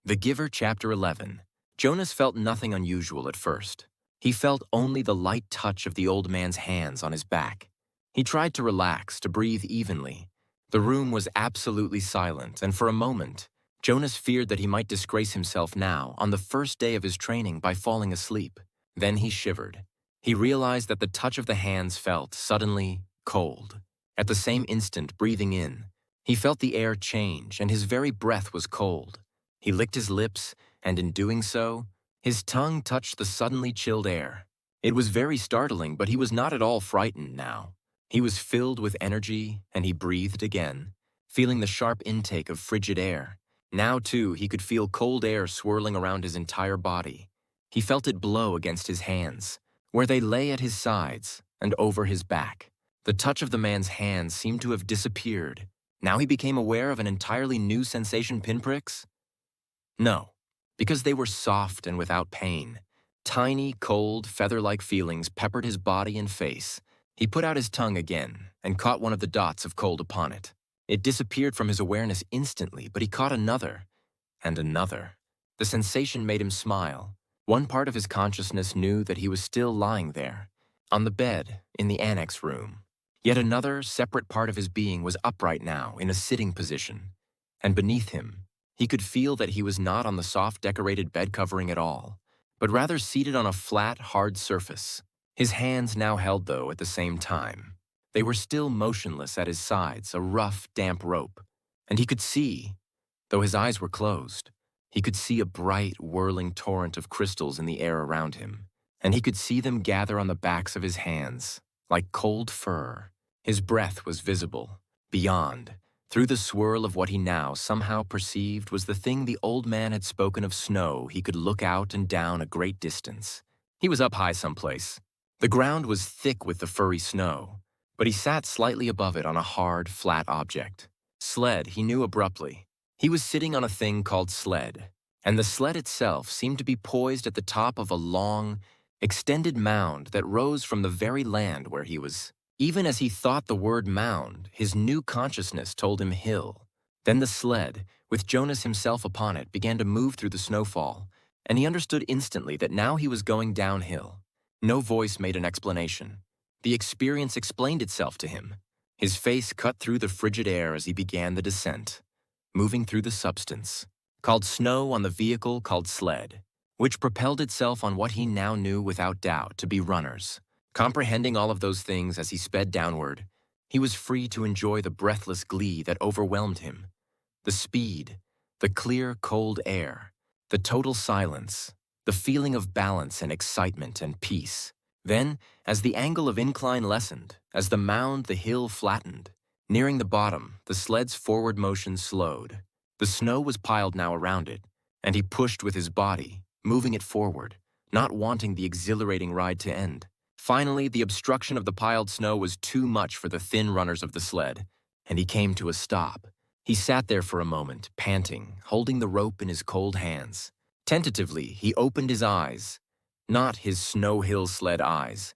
The Giver, Chapter 11. Jonas felt nothing unusual at first. He felt only the light touch of the old man's hands on his back. He tried to relax, to breathe evenly. The room was absolutely silent, and for a moment, Jonas feared that he might disgrace himself now, on the first day of his training, by falling asleep. Then he shivered. He realized that the touch of the hands felt, suddenly, cold. At the same instant, breathing in, he felt the air change, and his very breath was cold. He licked his lips, and in doing so, his tongue touched the suddenly chilled air. It was very startling, but he was not at all frightened now. He was filled with energy, and he breathed again, feeling the sharp intake of frigid air. Now, too, he could feel cold air swirling around his entire body. He felt it blow against his hands, where they lay at his sides, and over his back. The touch of the man's hands seemed to have disappeared. Now he became aware of an entirely new sensation: pinpricks? No, because they were soft and without pain. Tiny, cold, feather-like feelings peppered his body and face. He put out his tongue again and caught one of the dots of cold upon it. It disappeared from his awareness instantly, but he caught another, and another. The sensation made him smile. One part of his consciousness knew that he was still lying there, on the bed in the annex room. Yet another, separate part of his being was upright now, in a sitting position. And beneath him, he could feel that he was not on the soft decorated bed covering at all, but rather seated on a flat, hard surface. His hands now held, though, at the same time. They were still motionless at his sides, a rough, damp rope. And he could see, though his eyes were closed, he could see a bright, whirling torrent of crystals in the air around him. And he could see them gather on the backs of his hands, like cold fur. His breath was visible. Beyond, through the swirl of what he now somehow perceived was the thing the old man had spoken of: snow. He could look out and down a great distance. He was up high someplace. The ground was thick with the furry snow, but he sat slightly above it on a hard, flat object. Sled, he knew abruptly. He was sitting on a thing called sled, and the sled itself seemed to be poised at the top of a long, extended mound that rose from the very land where he was. Even as he thought the word mound, his new consciousness told him hill. Then the sled, with Jonas himself upon it, began to move through the snowfall, and he understood instantly that now he was going downhill. No voice made an explanation. The experience explained itself to him. His face cut through the frigid air as he began the descent, moving through the substance, called snow on the vehicle called sled, which propelled itself on what he now knew without doubt to be runners. Comprehending all of those things as he sped downward, he was free to enjoy the breathless glee that overwhelmed him. The speed, the clear, cold air, the total silence, the feeling of balance and excitement and peace. Then, as the angle of incline lessened, as the mound, the hill flattened, nearing the bottom, the sled's forward motion slowed. The snow was piled now around it, and he pushed with his body, moving it forward, not wanting the exhilarating ride to end. Finally, the obstruction of the piled snow was too much for the thin runners of the sled, and he came to a stop. He sat there for a moment, panting, holding the rope in his cold hands. Tentatively, he opened his eyes, not his snow hill sled eyes,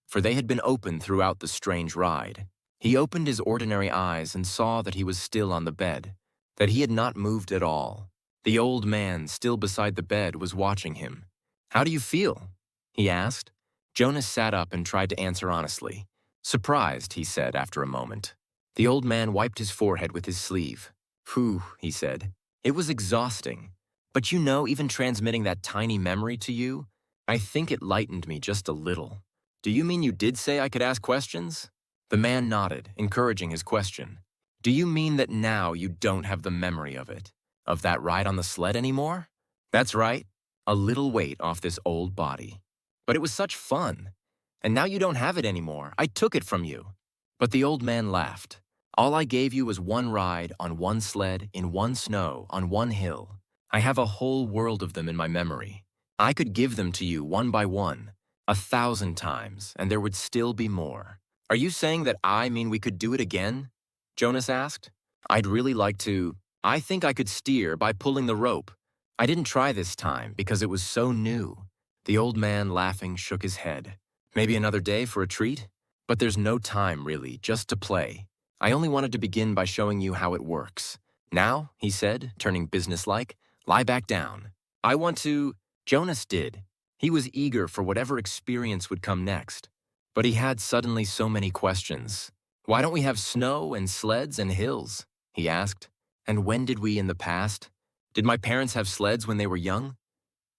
for they had been open throughout the strange ride. He opened his ordinary eyes and saw that he was still on the bed, that he had not moved at all. The old man, still beside the bed, was watching him. "How do you feel?" he asked. Jonas sat up and tried to answer honestly. "Surprised," he said after a moment. The old man wiped his forehead with his sleeve. "Phew," he said. "It was exhausting. But you know, even transmitting that tiny memory to you, I think it lightened me just a little." "Do you mean you did say I could ask questions?" The man nodded, encouraging his question. "Do you mean that now you don't have the memory of it? Of that ride on the sled anymore?" "That's right. A little weight off this old body. But it was such fun. And now you don't have it anymore. I took it from you." But the old man laughed. "All I gave you was one ride on one sled, in one snow, on one hill. I have a whole world of them in my memory. I could give them to you one by one, 1,000 times, and there would still be more." "Are you saying that I mean we could do it again?" Jonas asked. "I'd really like to. I think I could steer by pulling the rope. I didn't try this time because it was so new." The old man, laughing, shook his head. "Maybe another day for a treat? But there's no time, really, just to play. I only wanted to begin by showing you how it works. Now," he said, turning businesslike, Lie back down. I want to. Jonas did. He was eager for whatever experience would come next. But he had suddenly so many questions. Why don't we have snow and sleds and hills? He asked. And when did we in the past? Did my parents have sleds when they were young?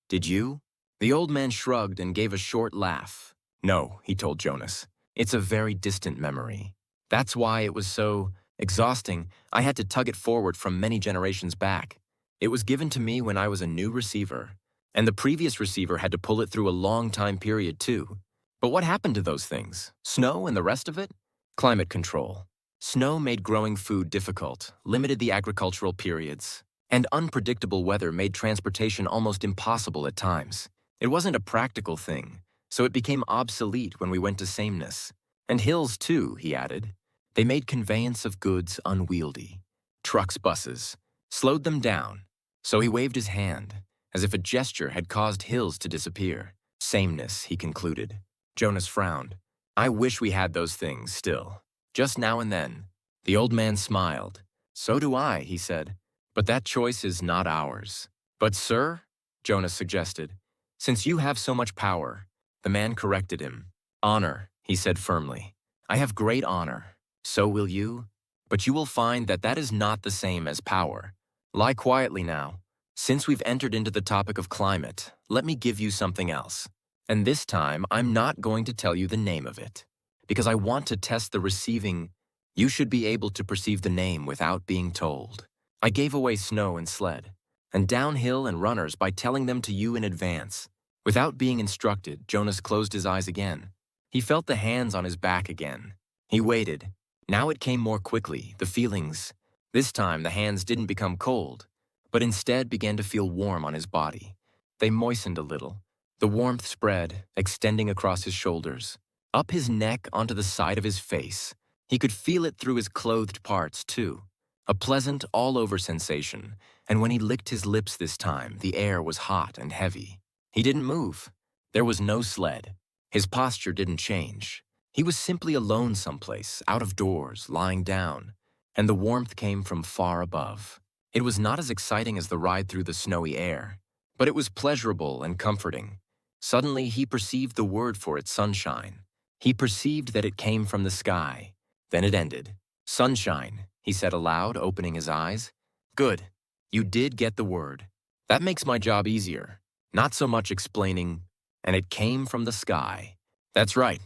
Did you? The old man shrugged and gave a short laugh. No, he told Jonas. It's a very distant memory. That's why it was so exhausting. I had to tug it forward from many generations back. It was given to me when I was a new receiver, and the previous receiver had to pull it through a long time period too. But what happened to those things? Snow and the rest of it? Climate control. Snow made growing food difficult, limited the agricultural periods, and unpredictable weather made transportation almost impossible at times. It wasn't a practical thing, so it became obsolete when we went to sameness. And hills too, he added. They made conveyance of goods unwieldy. Trucks, buses, slowed them down. So he waved his hand, as if a gesture had caused hills to disappear. Sameness, he concluded. Jonas frowned. I wish we had those things still. Just now and then. The old man smiled. So do I, he said. But that choice is not ours. But sir, Jonas suggested, since you have so much power. The man corrected him. Honor, he said firmly. I have great honor. So will you. But you will find that that is not the same as power. Lie quietly now. Since we've entered into the topic of climate, let me give you something else. And this time, I'm not going to tell you the name of it, because I want to test the receiving. You should be able to perceive the name without being told. I gave away snow and sled, and downhill and runners by telling them to you in advance. Without being instructed, Jonas closed his eyes again. He felt the hands on his back again. He waited. Now it came more quickly, the feelings. This time, the hands didn't become cold, but instead began to feel warm on his body. They moistened a little. The warmth spread, extending across his shoulders, up his neck onto the side of his face. He could feel it through his clothed parts, too. A pleasant, all-over sensation, and when he licked his lips this time, the air was hot and heavy. He didn't move. There was no sled. His posture didn't change. He was simply alone someplace, out of doors, lying down, and the warmth came from far above. It was not as exciting as the ride through the snowy air, but it was pleasurable and comforting. Suddenly, he perceived the word for it, sunshine. He perceived that it came from the sky. Then it ended. Sunshine, he said aloud, opening his eyes. Good. You did get the word. That makes my job easier. Not so much explaining, and it came from the sky. That's right,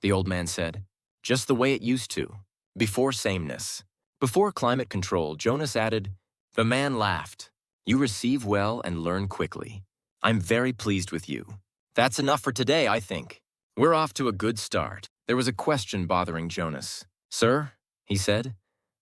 the old man said. Just the way it used to. Before sameness. Before climate control, Jonas added, the man laughed. You receive well and learn quickly. I'm very pleased with you. That's enough for today, I think. We're off to a good start. There was a question bothering Jonas. Sir, he said,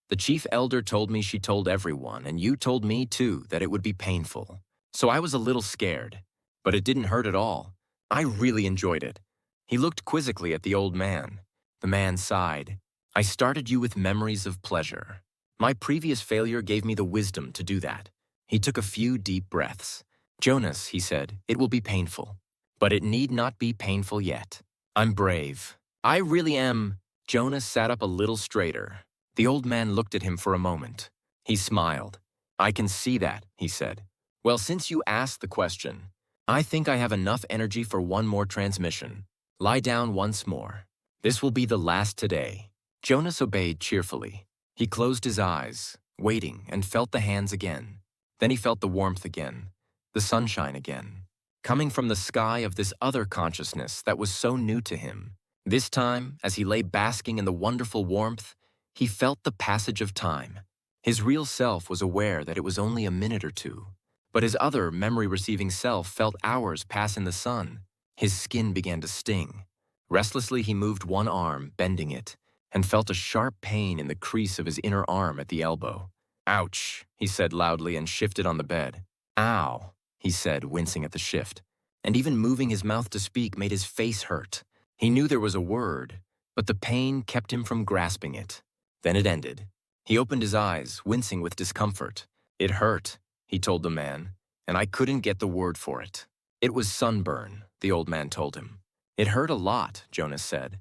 the chief elder told me she told everyone, and you told me too that it would be painful. So I was a little scared, but it didn't hurt at all. I really enjoyed it. He looked quizzically at the old man. The man sighed. I started you with memories of pleasure. My previous failure gave me the wisdom to do that. He took a few deep breaths. Jonas, he said, it will be painful. But it need not be painful yet. I'm brave. I really am. Jonas sat up a little straighter. The old man looked at him for a moment. He smiled. I can see that, he said. Well, since you asked the question, I think I have enough energy for one more transmission. Lie down once more. This will be the last today. Jonas obeyed cheerfully. He closed his eyes, waiting, and felt the hands again. Then he felt the warmth again, the sunshine again, coming from the sky of this other consciousness that was so new to him. This time, as he lay basking in the wonderful warmth, he felt the passage of time. His real self was aware that it was only a minute or two, but his other memory-receiving self felt hours pass in the sun. His skin began to sting. Restlessly, he moved one arm, bending it, and felt a sharp pain in the crease of his inner arm at the elbow. Ouch, he said loudly and shifted on the bed. Ow, he said, wincing at the shift. And even moving his mouth to speak made his face hurt. He knew there was a word, but the pain kept him from grasping it. Then it ended. He opened his eyes, wincing with discomfort. It hurt, he told the man, and I couldn't get the word for it. It was sunburn, the old man told him. It hurt a lot, Jonas said,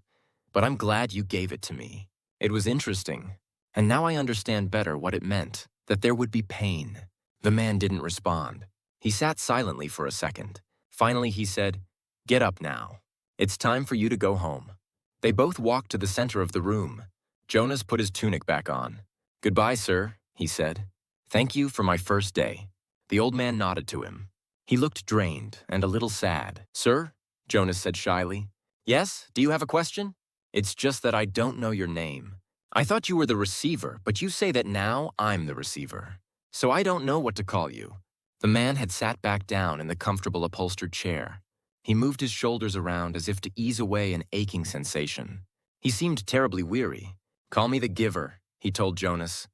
but I'm glad you gave it to me. It was interesting, and now I understand better what it meant, that there would be pain. The man didn't respond. He sat silently for a second. Finally, he said, "Get up now. It's time for you to go home." They both walked to the center of the room. Jonas put his tunic back on. "Goodbye, sir," he said. "Thank you for my first day." The old man nodded to him. He looked drained and a little sad. "Sir?" Jonas said shyly. "Yes? Do you have a question?" "It's just that I don't know your name. I thought you were the receiver, but you say that now I'm the receiver. So I don't know what to call you." The man had sat back down in the comfortable upholstered chair. He moved his shoulders around as if to ease away an aching sensation. He seemed terribly weary. "Call me the giver," he told Jonas.